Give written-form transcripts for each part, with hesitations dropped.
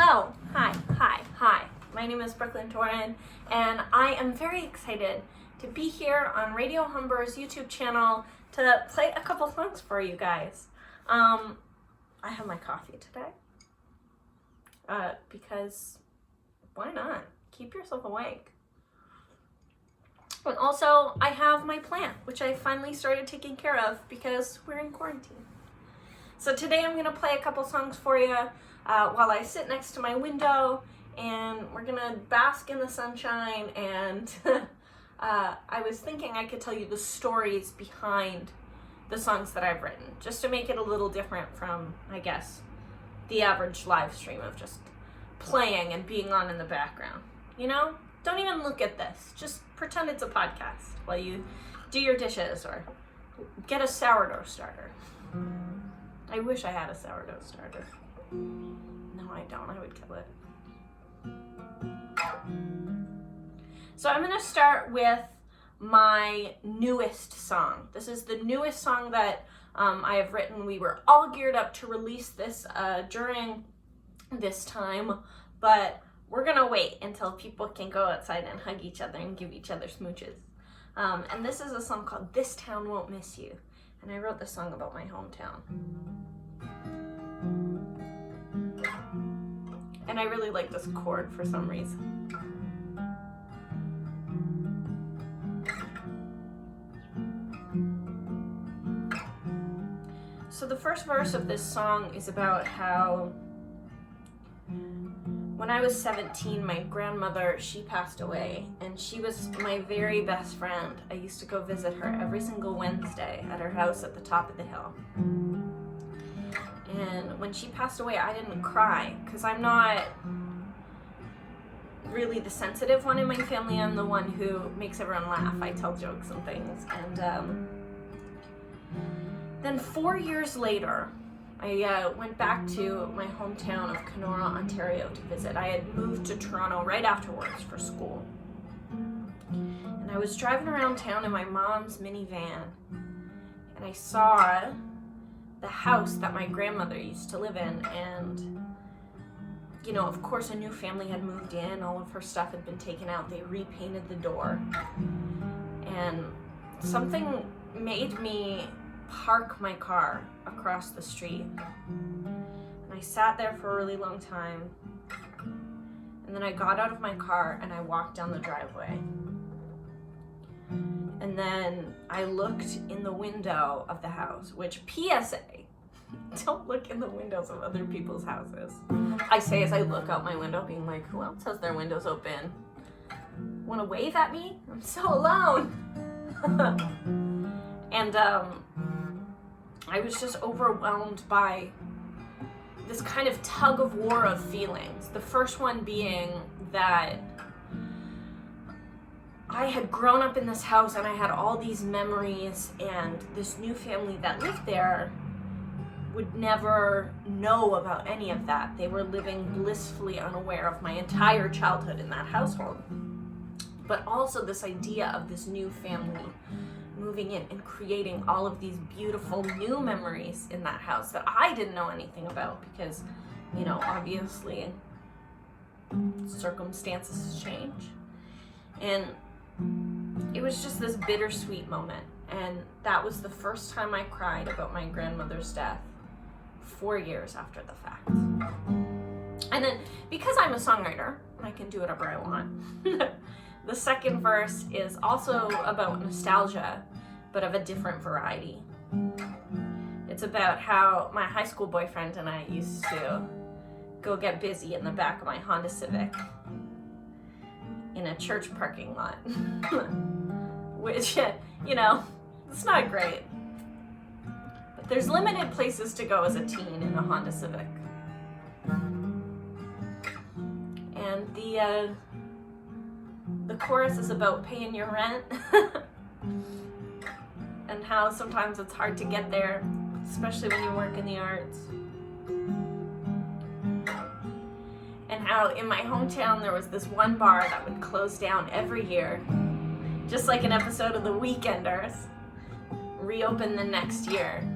Hello, hi. My name is Brooklyn Doran, and I am very excited to be here on Radio Humber's YouTube channel to play a couple songs for you guys. I have my coffee today, because why not? Keep yourself awake. And also, I have my plant, which I finally started taking care of because we're in quarantine. So today I'm gonna play a couple songs for you while I sit next to my window, and we're gonna bask in the sunshine. And I was thinking I could tell you the stories behind the songs that I've written, just to make it a little different from, I guess, the average live stream of just playing and being on in the background. You know? Don't even look at this. Just pretend it's a podcast while you do your dishes or get a sourdough starter. I wish I had a sourdough starter. No, I don't. I would kill it. So I'm going to start with my newest song. This is the newest song that I have written. We were all geared up to release this during this time, but we're going to wait until people can go outside and hug each other and give each other smooches. And this is a song called This Town Won't Miss You. And I wrote this song about my hometown. And I really like this chord for some reason. So the first verse of this song is about how when I was 17, my grandmother, she passed away, and she was my very best friend. I used to go visit her every single Wednesday at her house at the top of the hill. And when she passed away, I didn't cry, because I'm not really the sensitive one in my family. I'm the one who makes everyone laugh. I tell jokes and things. And then 4 years later, I went back to my hometown of Kenora, Ontario to visit. I had moved to Toronto right afterwards for school. And I was driving around town in my mom's minivan, and I saw the house that my grandmother used to live in. And, you know, of course, a new family had moved in. All of her stuff had been taken out. They repainted the door. And something made me park my car across the street. And I sat there for a really long time. And then I got out of my car and I walked down the driveway. And then I looked in the window of the house, which, PSA, don't look in the windows of other people's houses. I say as I look out my window, being like, who else has their windows open? Want to wave at me? I'm so alone. And I was just overwhelmed by this kind of tug of war of feelings. The first one being that I had grown up in this house and I had all these memories, and this new family that lived there would never know about any of that. They were living blissfully unaware of my entire childhood in that household. But also this idea of this new family moving in and creating all of these beautiful new memories in that house that I didn't know anything about because, you know, obviously circumstances change. And it was just this bittersweet moment. And that was the first time I cried about my grandmother's death 4 years after the fact. And then, because I'm a songwriter, I can do whatever I want. The second verse is also about nostalgia, but of a different variety. It's about how my high school boyfriend and I used to go get busy in the back of my Honda Civic in a church parking lot. Which, you know, it's not great. But there's limited places to go as a teen in a Honda Civic. And the chorus is about paying your rent and how sometimes it's hard to get there, especially when you work in the arts. And how in my hometown there was this one bar that would close down every year, just like an episode of The Weekenders, reopen the next year,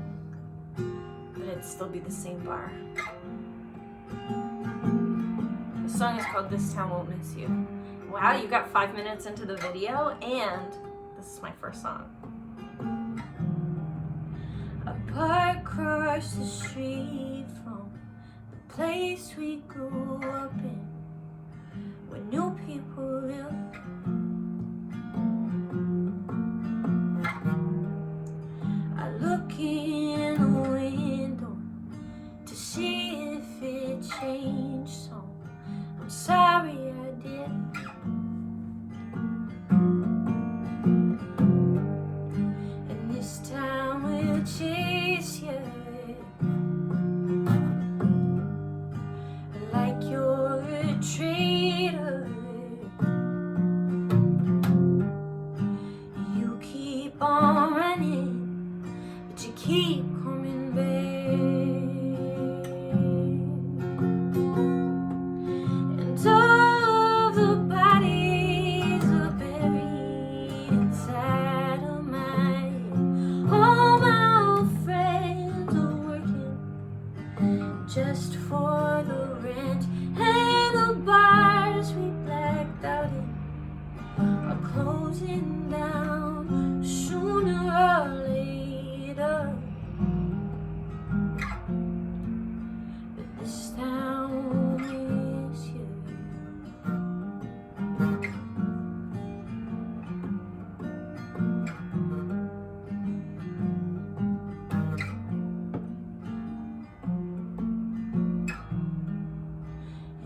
but it'd still be the same bar. song is called This Town Won't Miss You. Wow, you got 5 minutes into the video, and this is my first song. A park across the street from the place we grew up in, where new people live. I look in the window to see if it changed, so I'm sorry I did. And this time we'll chase you like you're a traitor. You keep on running, but you keep coming back. And all of the bodies are buried inside of my head. All my old friends are working just for the rent, and the bars we blacked out in are closing down sooner or later. But this town will miss you.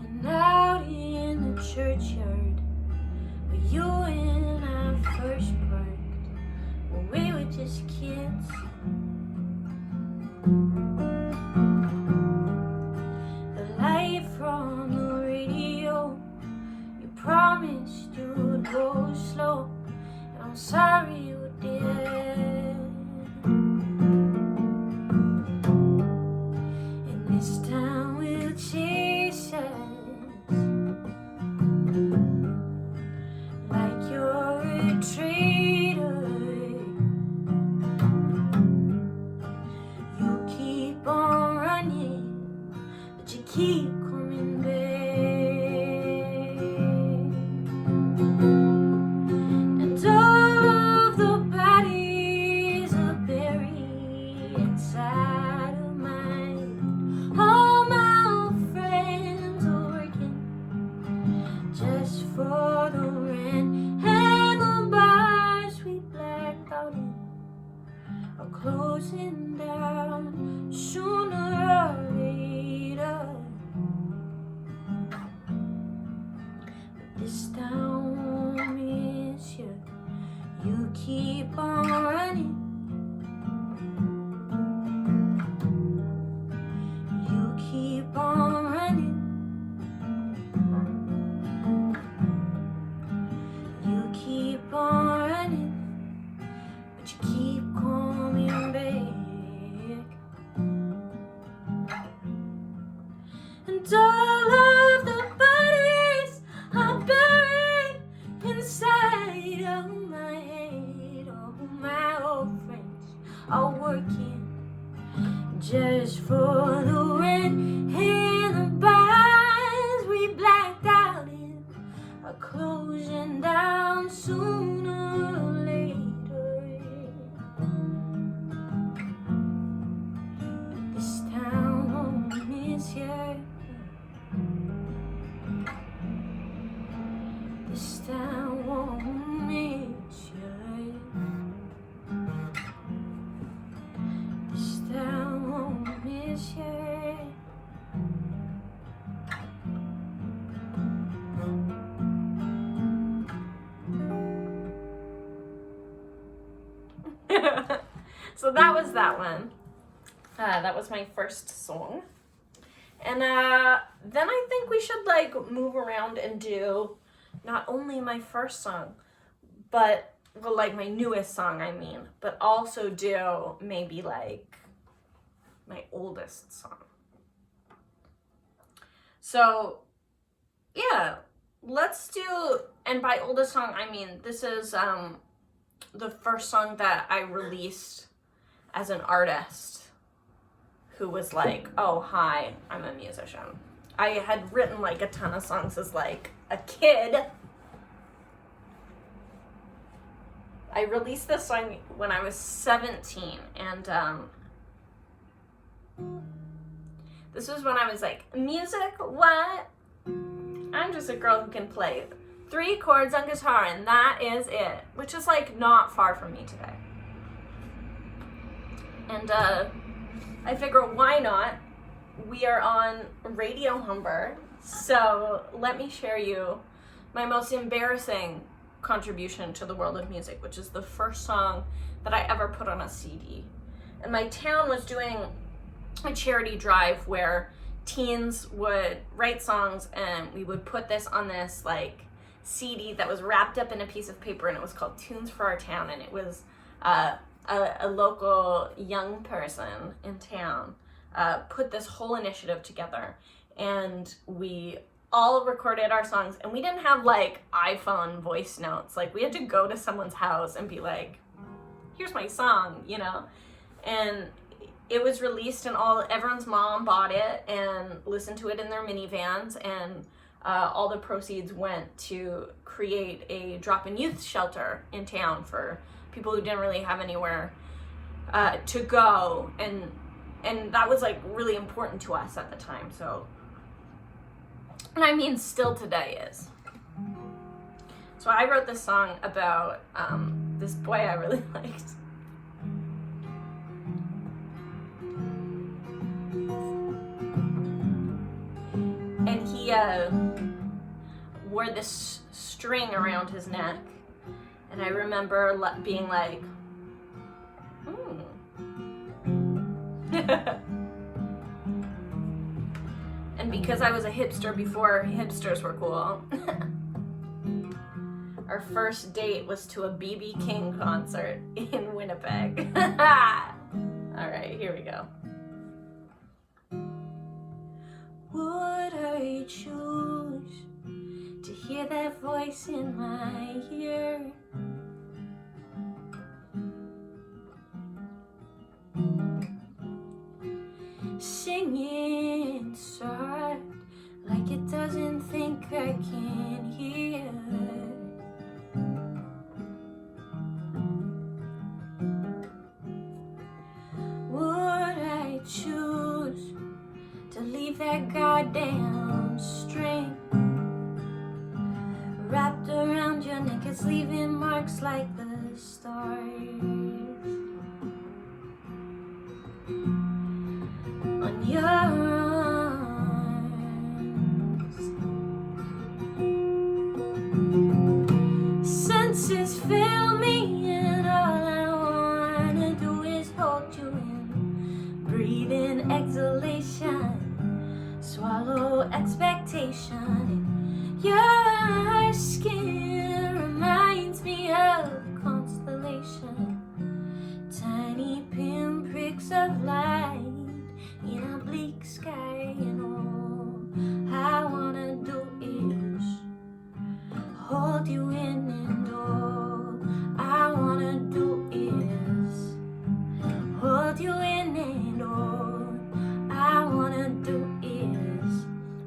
And out in the churchyard where you and I first parked, when we were just kids, the light from the radio, you promised you'd go slow, and I'm sorry you did. And this time will chase us like you're a traitor. You keep on running, but you keep coming back. And all of the bodies are buried inside of mine. All my old friends are working just for the rent, and the bars we blacked out in are closing down sooner or later. But this town won't miss you. You keep on running. You keep on running. You keep on running, but you keep coming back. And all of the bodies are buried inside of my head. All my old friends are working just for the rent, and the bars we blacked out in are closing down sooner or later. But this town won't miss you. This town won't miss you. This town won't miss you. So that was that one. That was my first song. And then I think we should like move around and do not only my first song, but well, like my newest song, I mean, but also do maybe like my oldest song. So yeah, let's do, and by oldest song, I mean, this is the first song that I released as an artist who was like, oh, hi, I'm a musician. I had written like a ton of songs as like a kid. I released this song when I was 17, and this was when I was like, music, what? I'm just a girl who can play 3 chords on guitar and that is it, which is like not far from me today. And I figure, why not? We are on Radio Humber, so let me share you my most embarrassing contribution to the world of music, which is the first song that I ever put on a CD. And my town was doing a charity drive where teens would write songs and we would put this on this like CD that was wrapped up in a piece of paper, and it was called Tunes for Our Town, and it was a local young person in town put this whole initiative together, and we all recorded our songs, and we didn't have like iPhone voice notes. Like, we had to go to someone's house and be like, here's my song, you know? And it was released, and everyone's mom bought it and listened to it in their minivans, and all the proceeds went to create a drop-in youth shelter in town for people who didn't really have anywhere to go, and that was like really important to us at the time. So, and I mean, still today is. So I wrote this song about this boy I really liked. And he wore this string around his neck, and I remember being like, And because I was a hipster before hipsters were cool, our first date was to a B.B. King concert in Winnipeg. All right, here we go. Would I choose to hear that voice in my ear? Singing soft like it doesn't think I can hear. Would I choose to leave that goddamn string wrapped around your neck? It's leaving marks like the stars on your arms. Senses fail me, and all I wanna do is hold you in. Breathe in exhalation, swallow expectation. And your skin reminds me of a constellation, tiny pinpricks of light in a bleak sky, and all I wanna do is hold you in, and all I wanna do is hold you in, and all I wanna do is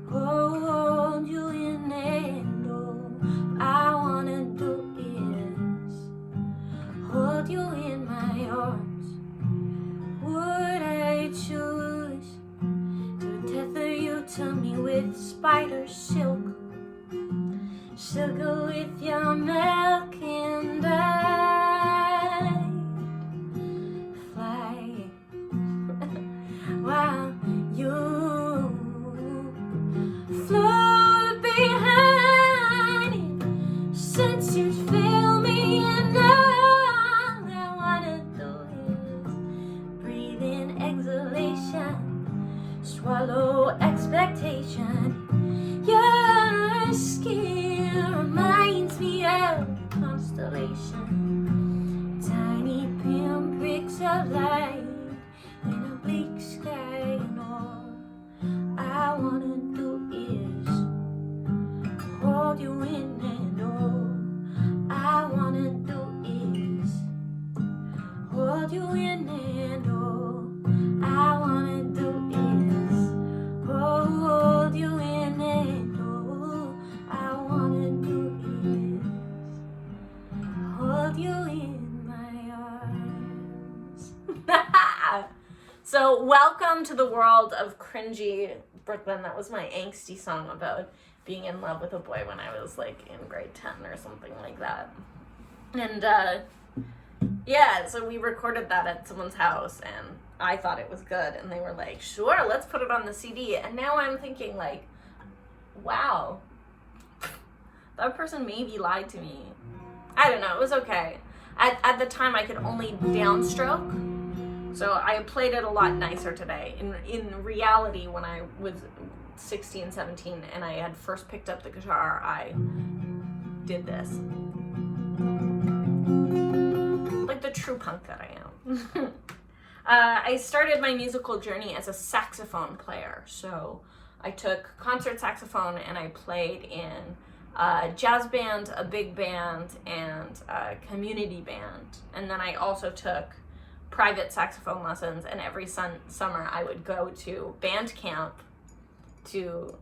hold you in, and all I wanna do is hold you in my arms. Would I choose to tether you to me with spider silk, sugar with your milk, and I fly while you float behind it. Senses fail me, and all I wanna do is breathe in exhalation, swallow expectation. Your skin reminds me of a constellation, tiny pinpricks of light in a bleak sky, and all I wanna do is hold you in, and all I wanna do is hold you in, and all I wanna do is hold you in. Yeah. So welcome to the world of cringy Brooklyn. That was my angsty song about being in love with a boy when I was like in grade 10 or something like that. And yeah, so we recorded that at someone's house and I thought it was good. And they were like, sure, let's put it on the CD. And now I'm thinking like, wow, that person maybe lied to me. I don't know, it was okay. At the time I could only downstroke, so I played it a lot nicer today. In reality, when I was 16, 17 and I had first picked up the guitar, I did this. Like the true punk that I am. I started my musical journey as a saxophone player, so I took concert saxophone and I played in a jazz band, a big band, and a community band. And then I also took private saxophone lessons, and every summer I would go to band camp to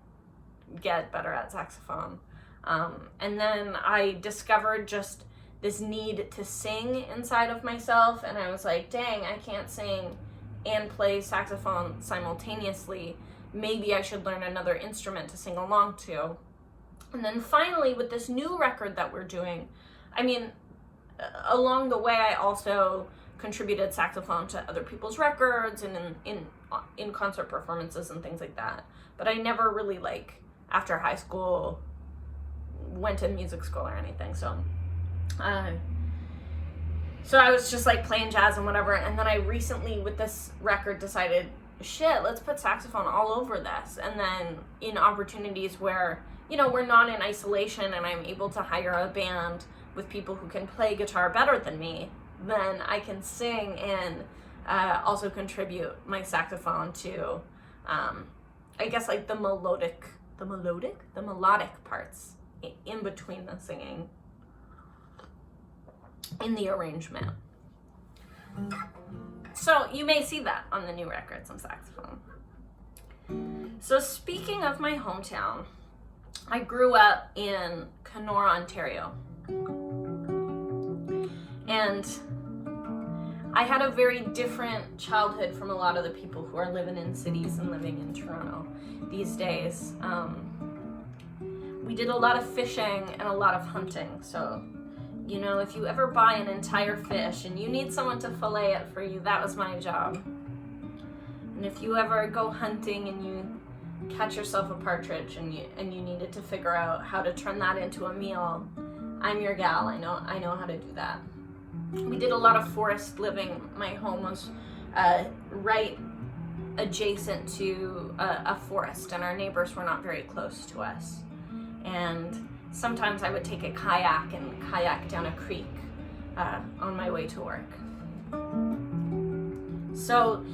get better at saxophone. And then I discovered just this need to sing inside of myself, and I was like, dang, I can't sing and play saxophone simultaneously. Maybe I should learn another instrument to sing along to. And then finally, with this new record that we're doing, I mean, along the way, I also contributed saxophone to other people's records and in concert performances and things like that. But I never really, like, after high school, went to music school or anything. So I was just, like, playing jazz and whatever. And then I recently, with this record, decided, shit, let's put saxophone all over this. And then in opportunities where, you know, we're not in isolation and I'm able to hire a band with people who can play guitar better than me, then I can sing and also contribute my saxophone to, I guess, like the melodic parts in between the singing in the arrangement. So you may see that on the new record, some saxophone. So speaking of my hometown, I grew up in Kenora, Ontario. And I had a very different childhood from a lot of the people who are living in cities and living in Toronto these days. We did a lot of fishing and a lot of hunting. So, you know, if you ever buy an entire fish and you need someone to fillet it for you, that was my job. And if you ever go hunting and you catch yourself a partridge and you needed to figure out how to turn that into a meal, I'm your gal. I know how to do that. We did a lot of forest living. My home was right adjacent to a forest, and our neighbors were not very close to us. And sometimes I would take a kayak and kayak down a creek on my way to work. So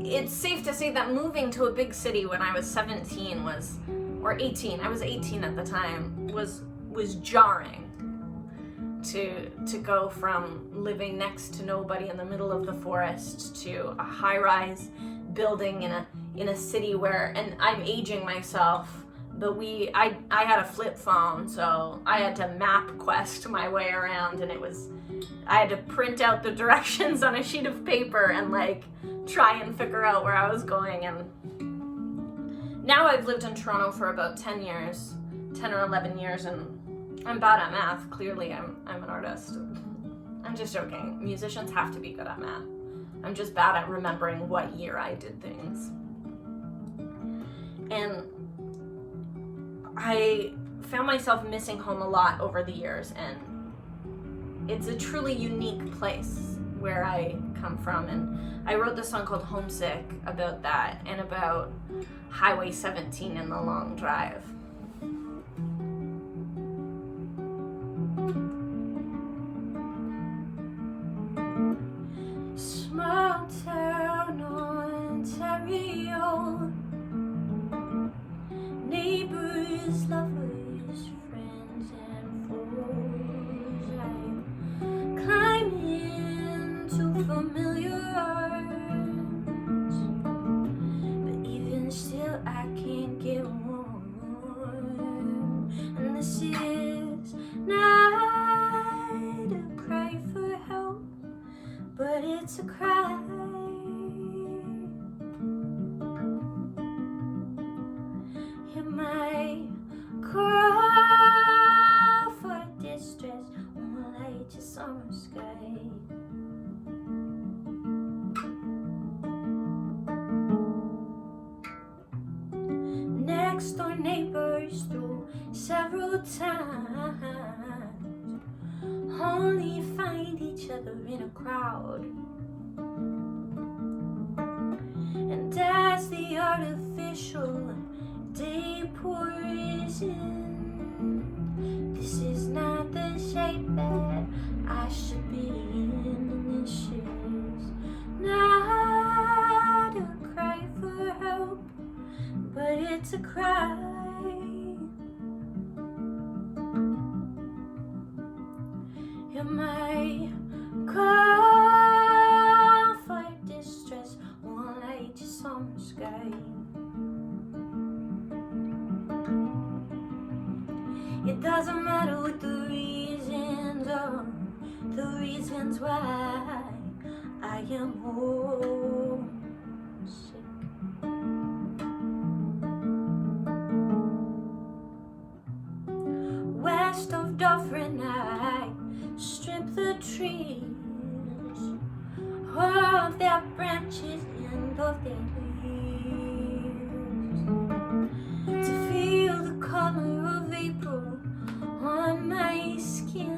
it's safe to say that moving to a big city when I was 17 or 18, I was 18 at the time, was jarring. To go from living next to nobody in the middle of the forest to a high-rise building in a city where, and I'm aging myself, but I had a flip phone, so I had to map quest my way around, and I had to print out the directions on a sheet of paper and like try and figure out where I was going. And now I've lived in Toronto for about 10 or 11 years, and I'm bad at math. Clearly, I'm an artist. I'm just joking. Musicians have to be good at math. I'm just bad at remembering what year I did things. And I found myself missing home a lot over the years, and it's a truly unique place where I come from. And I wrote this song called Homesick about that and about Highway 17 and the long drive. Small town Ontario, neighbors, lovers, friends and foes. I climb into familiar arms, but even still I can't get warm. neighbors through several times, only find each other in a crowd. And as the artificial day pours in, this is not the shape that I should be in, and this is not a cry for help, but it's a cry. Am I call for distress, one light just on the sky? It doesn't matter what the reasons are, the reasons why I am homesick. West of Dufferin, I strip the trees of their branches and of their leaves, to feel the color of April on my skin.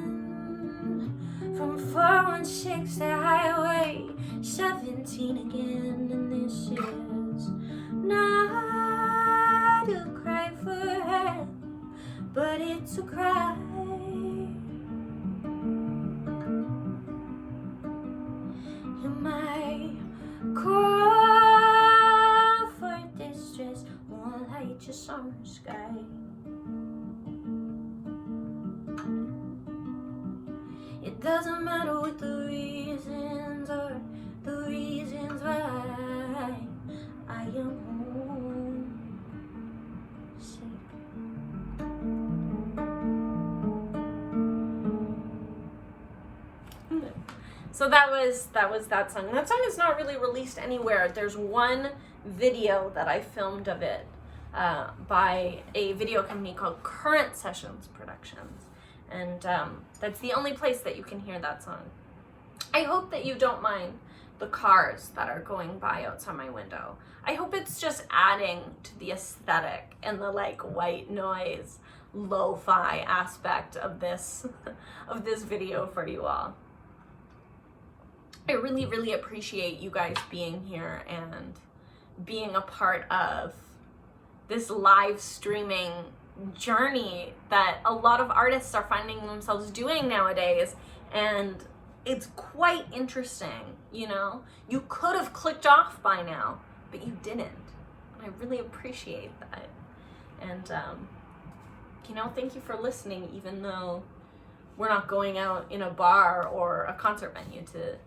From 416 to Highway 17 again, and this is not a cry for help, but it's a cry. Am I call for distress, one light just on the sky? It doesn't matter what the reasons are, the reasons why I am homesick. So that was that song. That song is not really released anywhere. There's one video that I filmed of it by a video company called Current Sessions Productions. And that's the only place that you can hear that song. I hope that you don't mind the cars that are going by outside my window. I hope it's just adding to the aesthetic and the like white noise, lo-fi aspect of this of this video for you all. I really, really appreciate you guys being here and being a part of this live streaming journey that a lot of artists are finding themselves doing nowadays, and it's quite interesting. You know, you could have clicked off by now, but you didn't. I really appreciate that. And you know, thank you for listening, even though we're not going out in a bar or a concert venue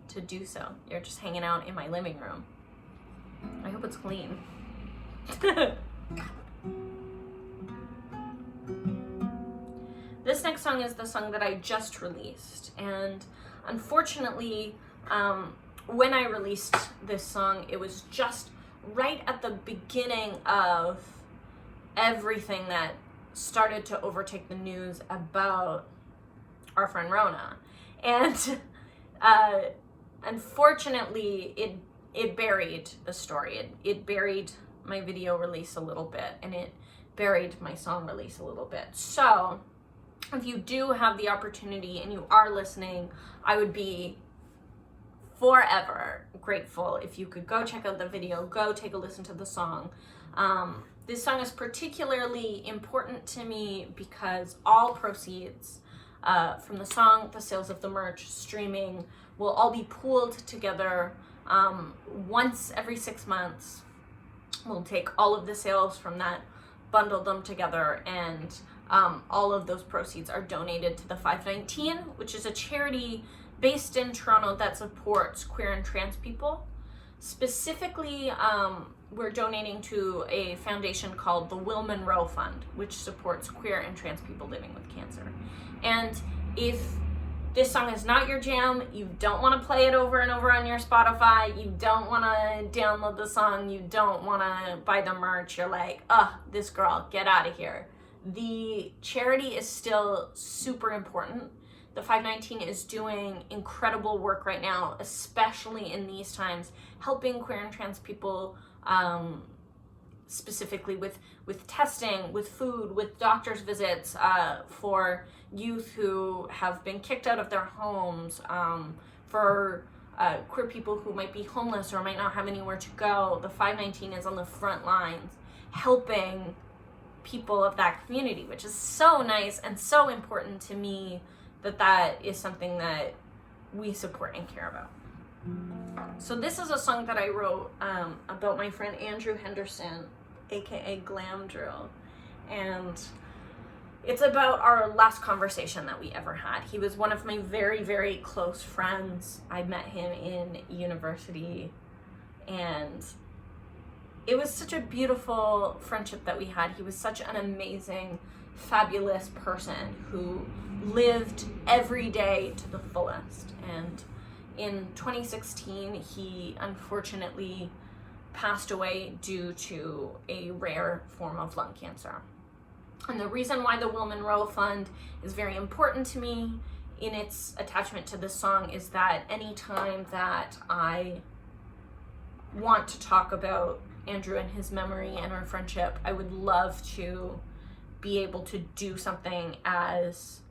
to do so. You're just hanging out in my living room. I hope it's clean. This next song is the song that I just released, and unfortunately, when I released this song, it was just right at the beginning of everything that started to overtake the news about our friend Rona, and unfortunately, it buried the story. It buried my video release a little bit, and it buried my song release a little bit. So if you do have the opportunity and you are listening, I would be forever grateful if you could go check out the video, go take a listen to the song. This song is particularly important to me because all proceeds from the song, the sales of the merch, streaming, will all be pooled together once every 6 months. We'll take all of the sales from that, bundle them together, and all of those proceeds are donated to the 519, which is a charity based in Toronto that supports queer and trans people. Specifically, we're donating to a foundation called the Will Monroe Fund, which supports queer and trans people living with cancer. And if this song is not your jam, you don't want to play it over and over on your Spotify, you don't want to download the song, you don't want to buy the merch, you're like, this girl, get out of here. The charity is still super important. The 519 is doing incredible work right now, especially in these times, helping queer and trans people specifically with testing, with food, with doctor's visits, for youth who have been kicked out of their homes, for queer people who might be homeless or might not have anywhere to go. The 519 is on the front lines helping people of that community, which is so nice and so important to me that is something that we support and care about. So this is a song that I wrote about my friend Andrew Henderson, aka Glam Drill, and it's about our last conversation that we ever had. He was one of my very, very close friends. I met him in university, and it was such a beautiful friendship that we had. He was such an amazing, fabulous person who lived every day to the fullest. And in 2016, he unfortunately passed away due to a rare form of lung cancer. And the reason why the Will Monroe Fund is very important to me in its attachment to this song is that anytime that I want to talk about Andrew and his memory and our friendship, I would love to be able to do something as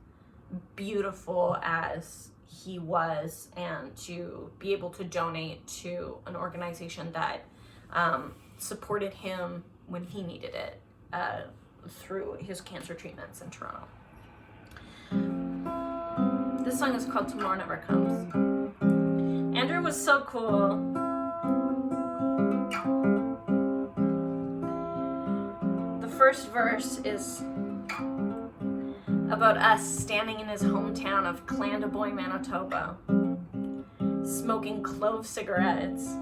beautiful as he was, and to be able to donate to an organization that supported him when he needed it through his cancer treatments in Toronto. This song is called Tomorrow Never Comes. Andrew was so cool. The first verse is about us standing in his hometown of Clandeboye, Manitoba, smoking clove cigarettes.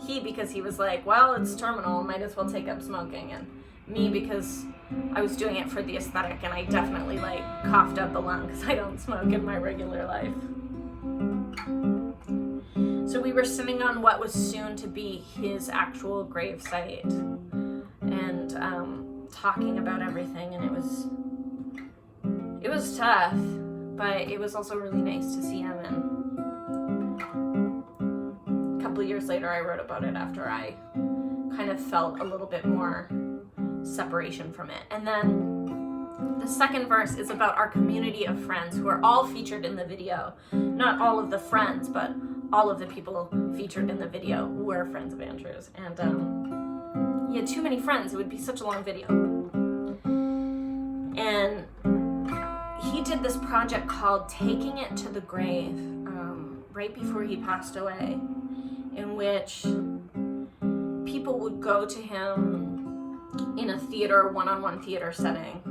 He, because he was like, well, it's terminal, might as well take up smoking. And me, because I was doing it for the aesthetic, and I definitely like coughed up a lung because I don't smoke in my regular life. So we were sitting on what was soon to be his actual gravesite, and talking about everything, and it was tough, but it was also really nice to see him. And a couple of years later, I wrote about it after I kind of felt a little bit more separation from it. And then the second verse is about our community of friends who are all featured in the video. Not all of the friends, but all of the people featured in the video were friends of Andrew's. And he had too many friends. It would be such a long video. And he did this project called Taking It to the Grave right before he passed away, in which people would go to him in a theater, one-on-one theater setting,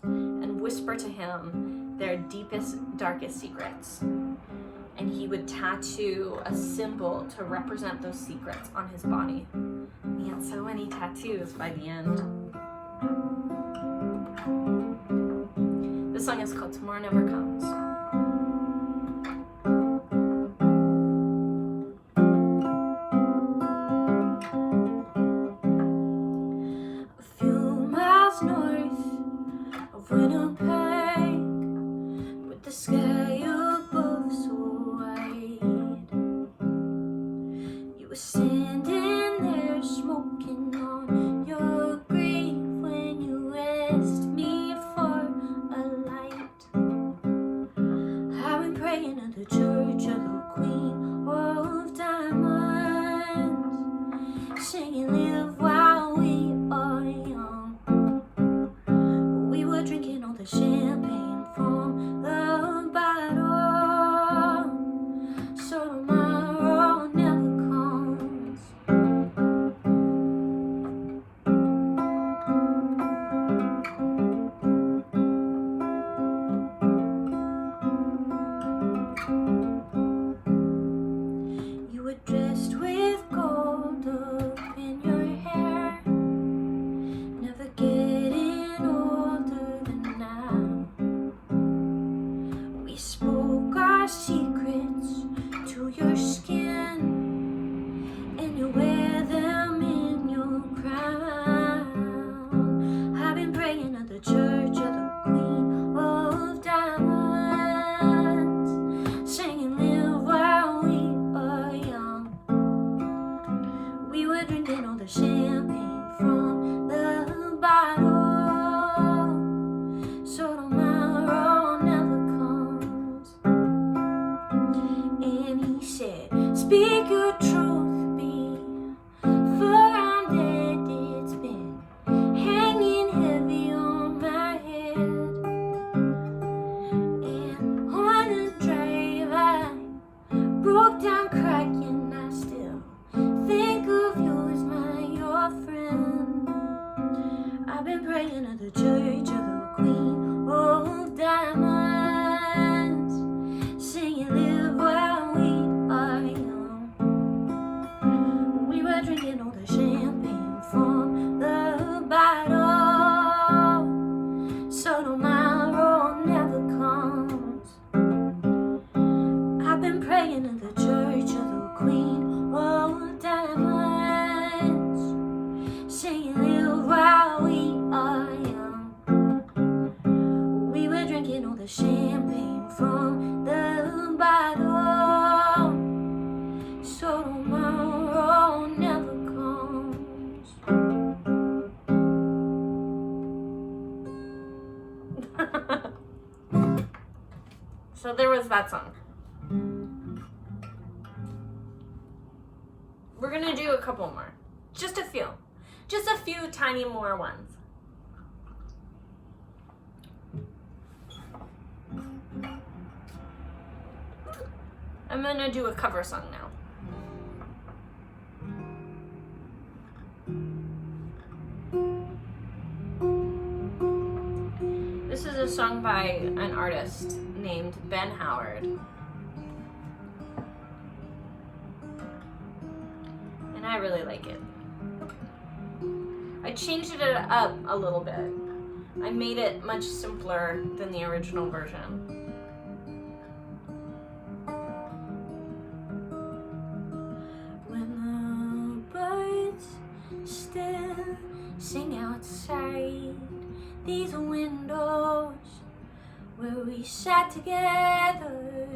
and whisper to him their deepest, darkest secrets. And he would tattoo a symbol to represent those secrets on his body. He had so many tattoos by the end. This song is called Tomorrow Never Comes. A few miles north of Winnipeg, with the sky above so wide, you were standing there smoking on your grave when you asked me for a light. I've been praying at the church of the Queen of Diamonds, singing live while we are young. We were drinking all the champagne from the bottle, so tomorrow never comes. You were dressed with gold up in your hair, never getting older than now. We spoke our secrets to your skin, and you wear them in your crown. I've been praying at the church of the Queen of Diamonds, singing live while we are young. We were drinking all the champagne from were drinking all the champagne from the bottle, so tomorrow never comes. I've been praying to the church of the Queen of Diamonds, saying live while we are young. We were drinking all the champagne from the bottle, so tomorrow never comes. So there was that song. We're gonna do a couple more. Just a few tiny more ones. I'm gonna do a cover song now. This is a song by an artist named Ben Howard. And I really like it. I changed it up a little bit. I made it much simpler than the original version. When the birds still sing outside these windows where we sat together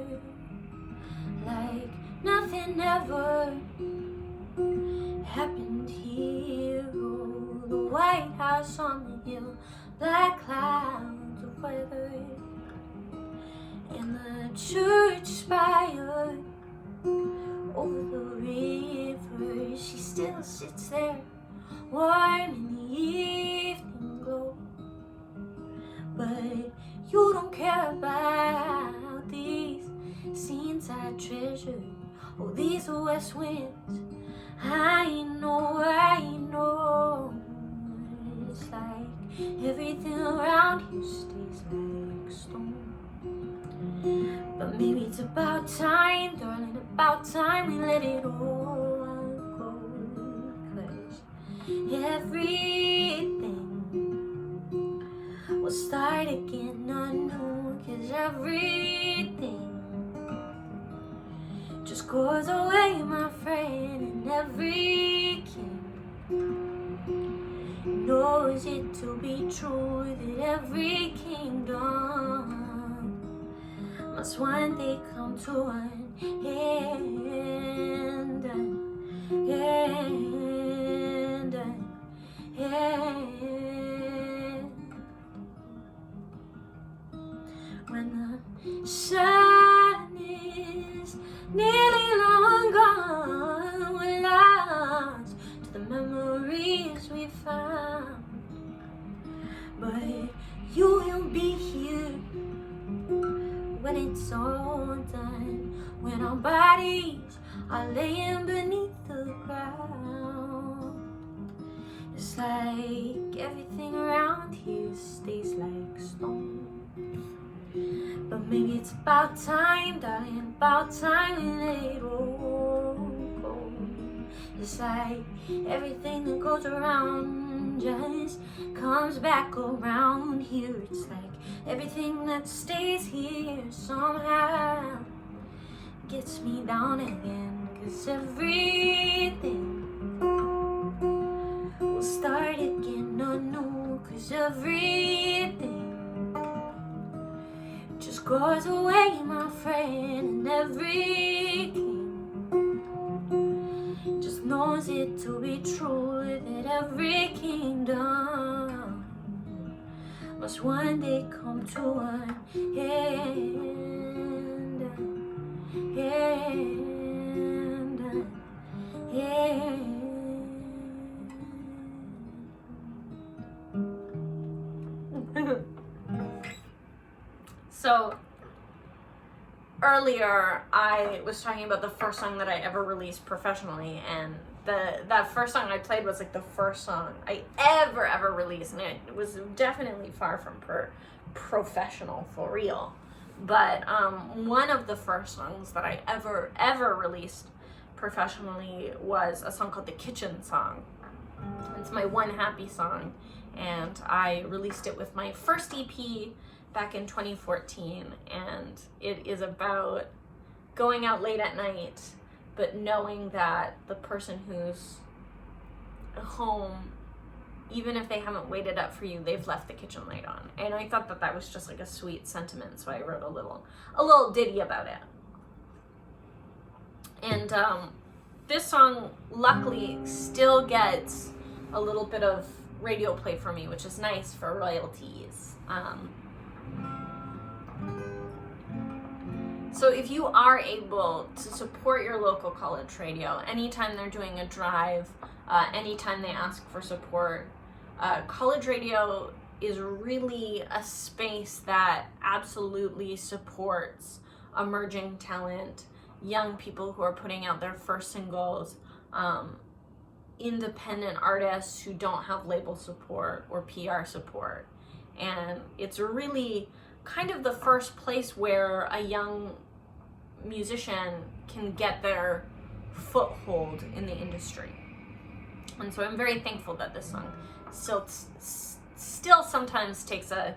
like nothing ever happened here. Oh, the White House on the hill, black clouds of weather, and the church spire over the river. She still sits there, warm in the evening glow. But you don't care about these scenes I treasure. Oh, these west winds, I know. It's like everything around here stays like stone. But maybe it's about time, darling, about time we let it all go. 'Cause everything will start again anew. 'Cause everything just goes away, my friend. And every king knows it to be true that every kingdom must one day come to an end. When the sun is nearly long gone, we're lost to the memories we found. But you will be here when it's all done, when our bodies are laying beneath the ground. It's like everything around here stays like stone. But maybe it's about time, darling, about time we let it all go. It's like everything that goes around just comes back around here. It's like everything that stays here somehow gets me down again. 'Cause everything will start again anew. 'Cause everything just goes away, my friend. And every king just knows it to be true that every kingdom must one day come to an end. So earlier I was talking about the first song that I ever released professionally, and that first song I played was like the first song I ever released, and it was definitely far from professional for real. But one of the first songs that I ever released professionally was a song called The Kitchen Song. It's my one happy song, and I released it with my first EP back in 2014, and it is about going out late at night, but knowing that the person who's home, even if they haven't waited up for you, they've left the kitchen light on. And I thought that that was just like a sweet sentiment, so I wrote a little ditty about it. And this song, luckily, still gets a little bit of radio play for me, which is nice for royalties. So if you are able to support your local college radio, anytime they're doing a drive, anytime they ask for support, college radio is really a space that absolutely supports emerging talent, young people who are putting out their first singles, independent artists who don't have label support or PR support. And it's really kind of the first place where a young musician can get their foothold in the industry. And so I'm very thankful that this song still sometimes takes a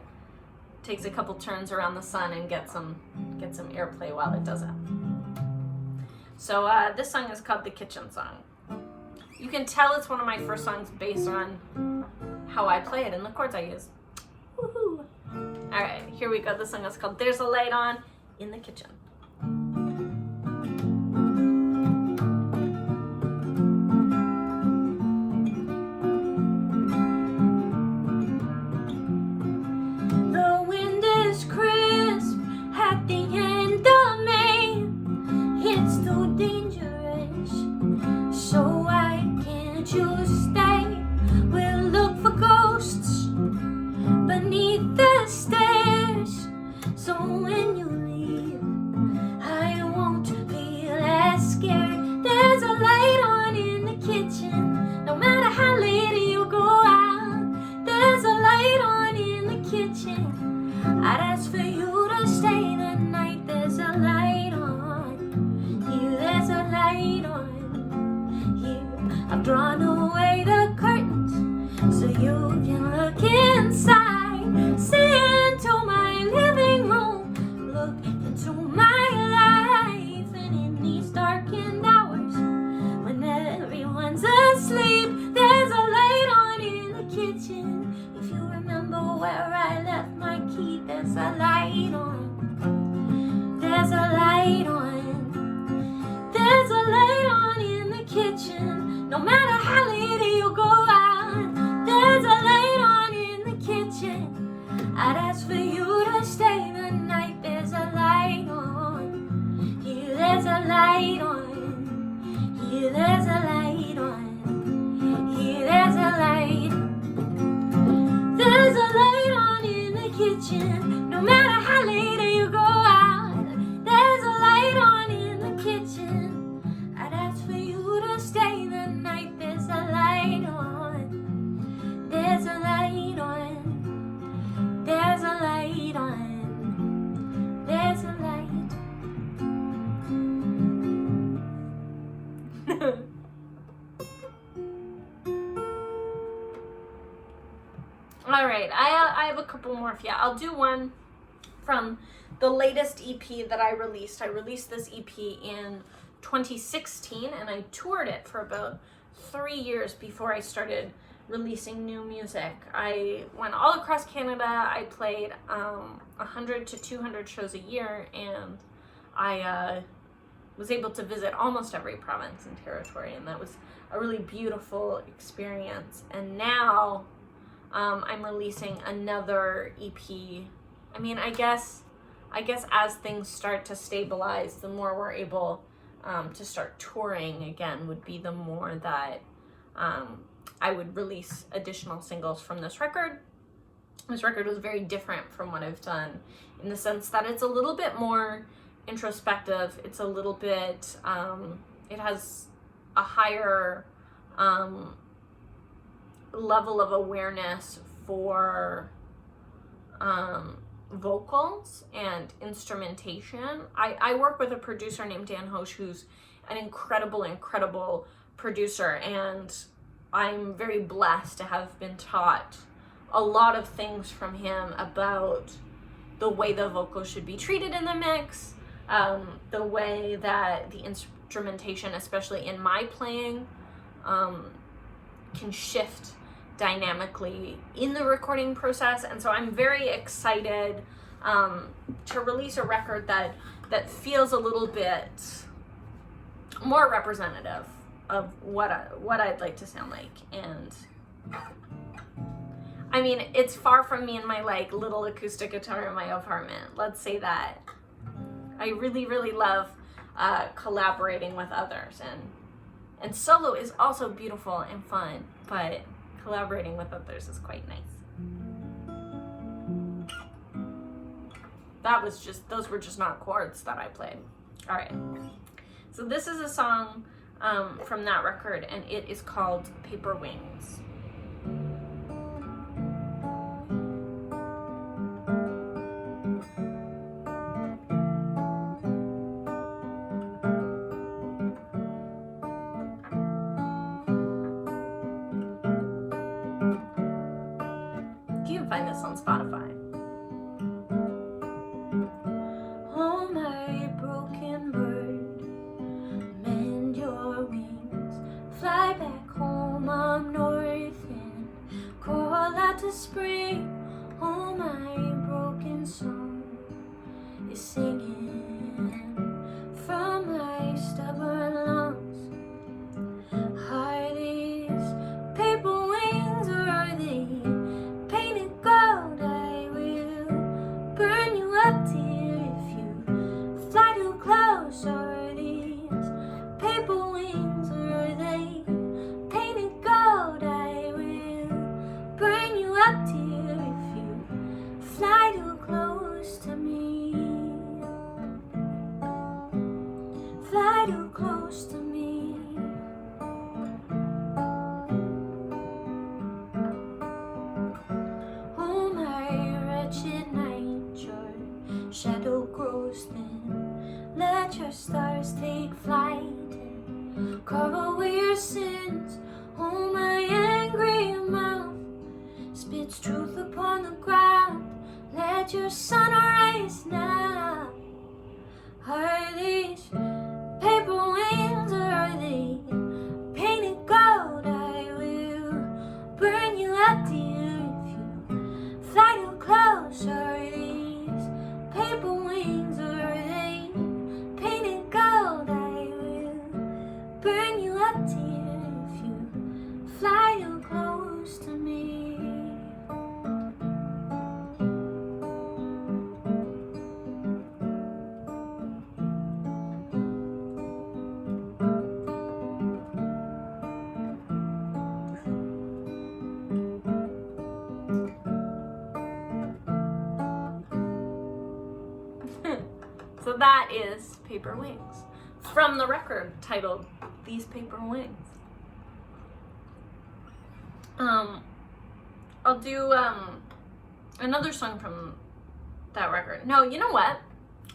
couple turns around the sun and get some airplay while it does it. So this song is called The Kitchen Song. You can tell it's one of my first songs based on how I play it and the chords I use. Woohoo! All right, here we go. This song is called There's a Light On in the Kitchen. The wind is crisp at the end of May. It's too dangerous, so why can't you stay? We'll look for ghosts beneath the stairs, so when you leave, I won't feel as scared. There's a light on in the kitchen, no matter how late you go out. There's a light on in the kitchen. I'd ask for you to stay the night. There's a light on here, there's a light on here. I've drawn away the curtains so you can look inside. See into my living room, look into my life. And in these darkened hours, when everyone's asleep, there's a light on in the kitchen. If you remember where I left my key, there's a light on. There's a light on. There's a light on in the kitchen. No matter how late you go out, there's a light on in the kitchen. I'd ask for you to stay the night. There's a light on. Here there's a light on. Here there's a light on. Here there's a light. There's a light on in the kitchen. No matter how late you go out, there's a light on in the kitchen. I'd ask for you to stay the night. There's a light on. There's a light on. There's a light on. There's a light. All right, I have a couple more for you. I'll do one from the latest EP that I released. I released this EP in 2016, and I toured it for about 3 years before I started releasing new music. I went all across Canada. I played 100 to 200 shows a year, and I was able to visit almost every province and territory, and that was a really beautiful experience. And now I'm releasing another EP. I mean, I guess as things start to stabilize, the more we're able to start touring again would be the more that I would release additional singles from this record. This record was very different from what I've done in the sense that it's a little bit more introspective. It's a little bit, it has a higher level of awareness for vocals and instrumentation. I work with a producer named Dan Hosch who's an incredible producer, and I'm very blessed to have been taught a lot of things from him about the way the vocals should be treated in the mix, the way that the instrumentation, especially in my playing, can shift dynamically in the recording process. And so I'm very excited to release a record that feels a little bit more representative of what I'd like to sound like. And I mean, it's far from me and my like little acoustic guitar in my apartment, let's say that. I really love collaborating with others, and solo is also beautiful and fun, but collaborating with others is quite nice. Those were just not chords that I played. All right, so this is a song from that record, and it is called Paper Wings. You can find this on Spotify. Oh, my broken bird, mend your wings, fly back home up north and call out to spring. Oh, my broken song is singing from my stubborn lungs. Are these paper wings, or are they painted gold? I will burn you up, dear, if you fly too close. Are these paper wings, or are they painted gold? I will burn you up, dear, if you fly too close to me. Fly too close to me. Oh, my wretched night, your shadow grows thin. Let your stars take flight and carve away your sins. Oh, my angry mouth spits truth upon the ground. Let your sun arise now. Are these paper wings, or are they painted gold? I will burn you up, dear, if you fly too close. Are these paper wings, or are they painted gold? I will burn you up, dear, if you fly too close to me. So that is Paper Wings from the record titled These Paper Wings. I'll do another song from that record. No, you know what?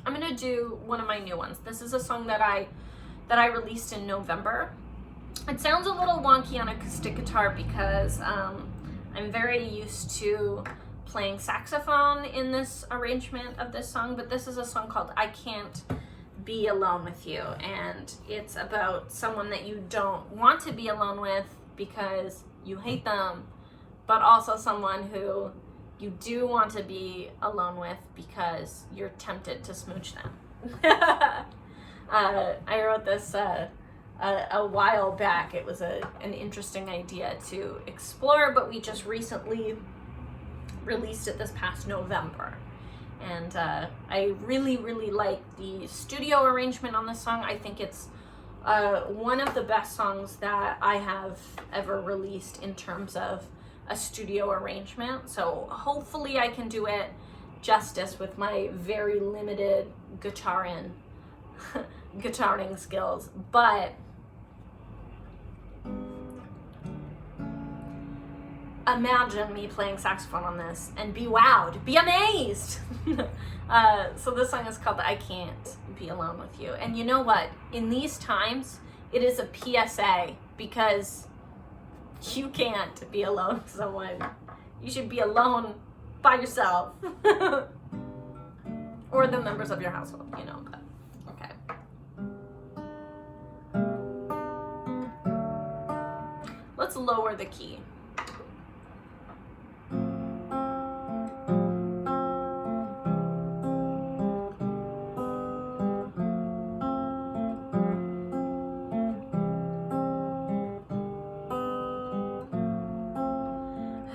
I'm gonna do one of my new ones. This is a song that I released in November. It sounds a little wonky on acoustic guitar because I'm very used to playing saxophone in this arrangement of this song, but this is a song called I Can't Be Alone With You, and it's about someone that you don't want to be alone with because you hate them, but also someone who you do want to be alone with because you're tempted to smooch them. I wrote this a while back. It was an interesting idea to explore, but we just recently released it this past November. And I really like the studio arrangement on this song. I think it's one of the best songs that I have ever released in terms of a studio arrangement. So hopefully I can do it justice with my very limited guitaring skills. But imagine me playing saxophone on this and be wowed, be amazed. So this song is called I Can't Be Alone With You. And you know what? In these times, it is a PSA, because you can't be alone with someone. You should be alone by yourself. Or the members of your household, you know, but okay. Let's lower the key.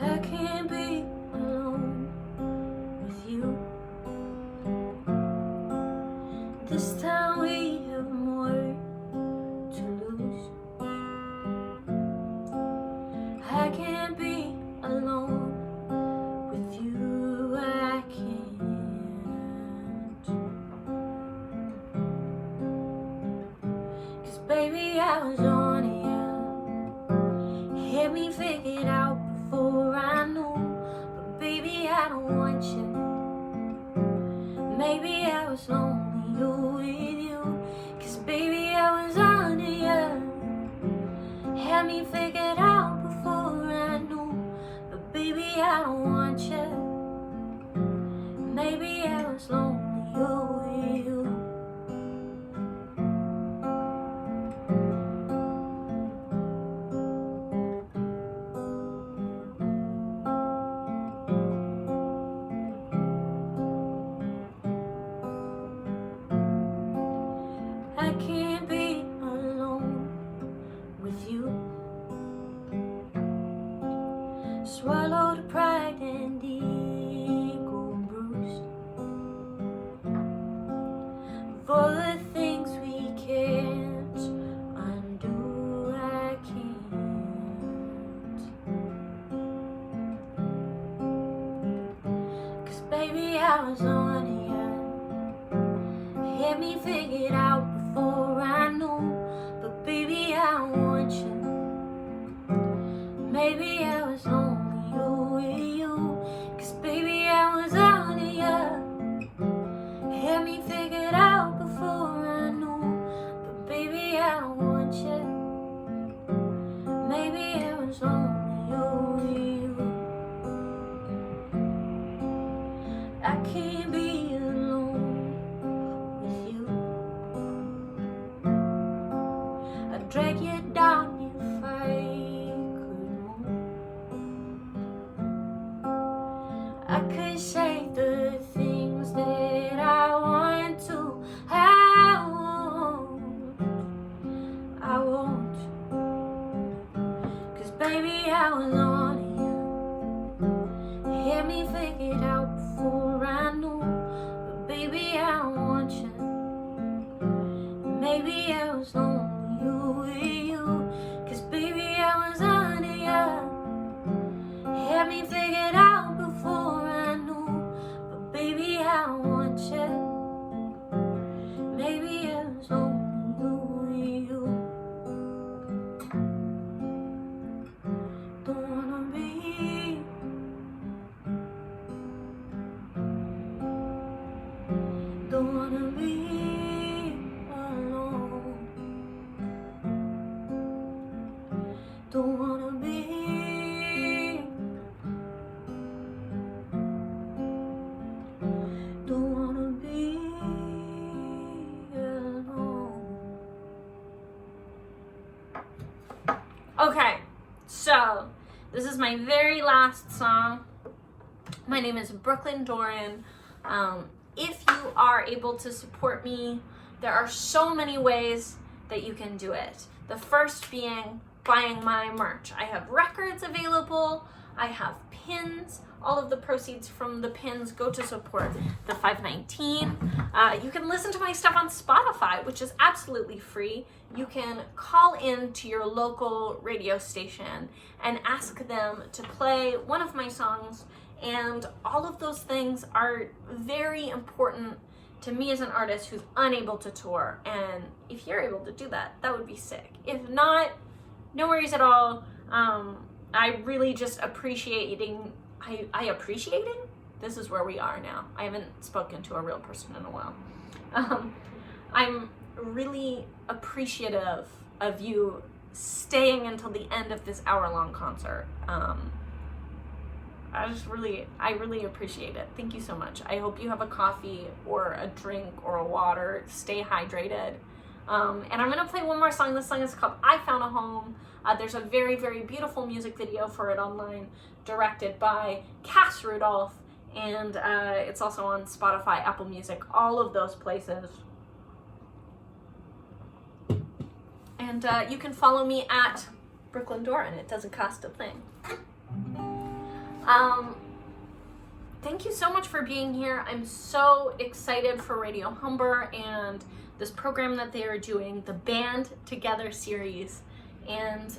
I can't be alone with you. This time we have more to lose. I can't be alone with you. I can't. 'Cause baby, I was on you. Had me figured out before I knew. But baby, I don't want you. Maybe I was lonely with you. 'Cause baby, I was under you. Had me figured out before I knew. But baby, I don't want you. Maybe I was lonely with you. I can't be alone with you. Swallow the pride and ego bruised. For the things we can't undo, I can't. 'Cause baby, I was on you. Had me figured out before I knew. But baby, I don't want you. Maybe I was lonely with you. 'Cause baby, I was on you. Had me figured out before I knew. But baby, I don't want you. Maybe I was lonely with you. I can't be alone with you. I'd drag you down if I could move. I could say the things that I want to. I won't. 'Cause baby, I was on you. Had me figured out before I knew. But baby, I don't want you. Maybe I was lonely with you. 'Cause baby, I was on you. Had me figured out before I knew. But baby, I don't want you. Maybe I was lonely with you. Don't wanna be. Don't wanna be alone. Don't wanna be. Don't wanna be alone. Okay, so this is my very last song. My name is Brooklyn Doran. If you are able to support me, there are so many ways that you can do it. The first being buying my merch. I have records available. I have pins. All of the proceeds from the pins go to support the 519. You can listen to my stuff on Spotify, which is absolutely free. You can call in to your local radio station and ask them to play one of my songs. And all of those things are very important to me as an artist who's unable to tour. And if you're able to do that, that would be sick. If not, no worries at all. I really just appreciating, this is where we are now. I haven't spoken to a real person in a while. I'm really appreciative of you staying until the end of this hour-long concert. I really appreciate it. Thank you so much. I hope you have a coffee or a drink or a water. Stay hydrated. And I'm gonna play one more song. This song is called I Found a Home. There's a very, very beautiful music video for it online, directed by Cass Rudolph, and it's also on Spotify, Apple Music, all of those places. And you can follow me at Brooklyn Doran. It doesn't cost a thing. Thank you so much for being here. I'm so excited for Radio Humber and this program that they are doing, the Band Together series. And,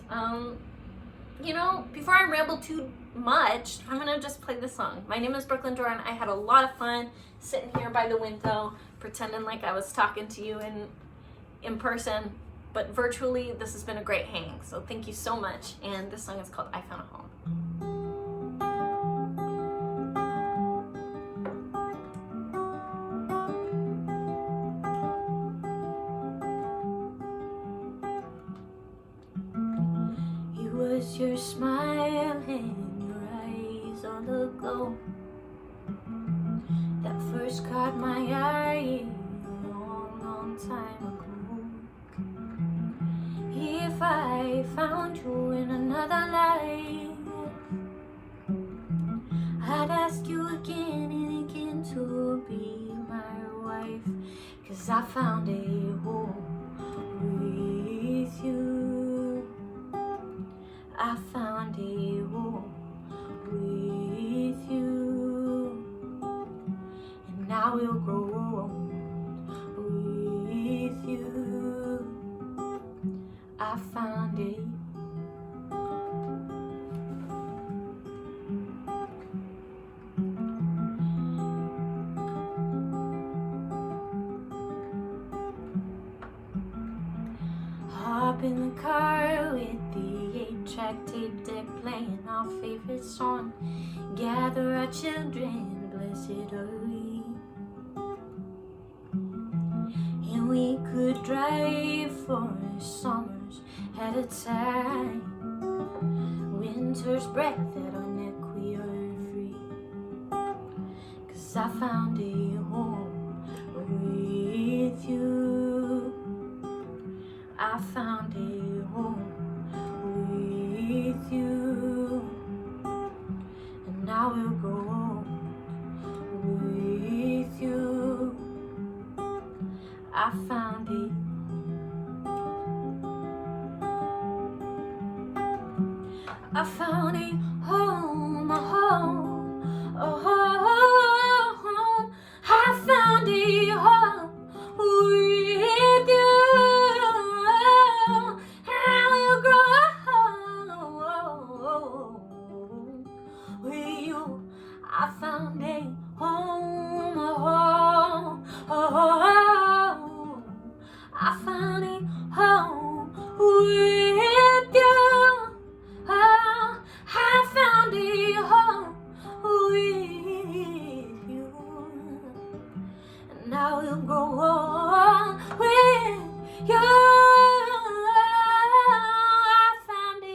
you know, before I ramble too much, I'm gonna just play this song. My name is Brooklyn Doran. I had a lot of fun sitting here by the window, pretending like I was talking to you in person, but virtually this has been a great hang. So thank you so much. And this song is called I Found a Home. Your smile and your eyes on the glow that first caught my eye a long, long time ago. If I found you in another life, I'd ask you again and again to be my wife, 'cause I found a home with you. I found a home with you, and I will grow old with you. I found it. Hop in the car with the 8-track tape deck playing our favorite song. Gather our children, blessed are we. And we could drive for summers at a time. Winter's breath at our neck, we are free. 'Cause I found a home with you. I found a home with you, and I will go with you. I found it. I found a home, a home, a home. I found a home with you. I found a home, a home, a home. I found a home with you. Oh, I found a home with you, and I will go on with you. I found a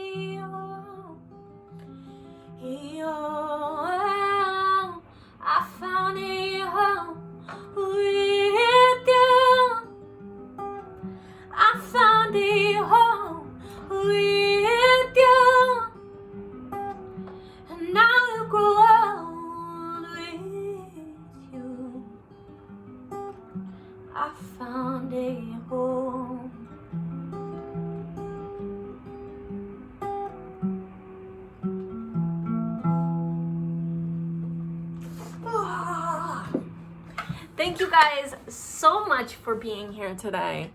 home, I found a home with you. I found a home with you, and I will grow old with you. I found a home. Thank you guys so much for being here today.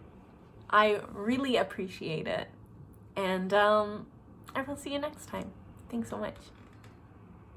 I really appreciate it. And I will see you next time. Thanks so much.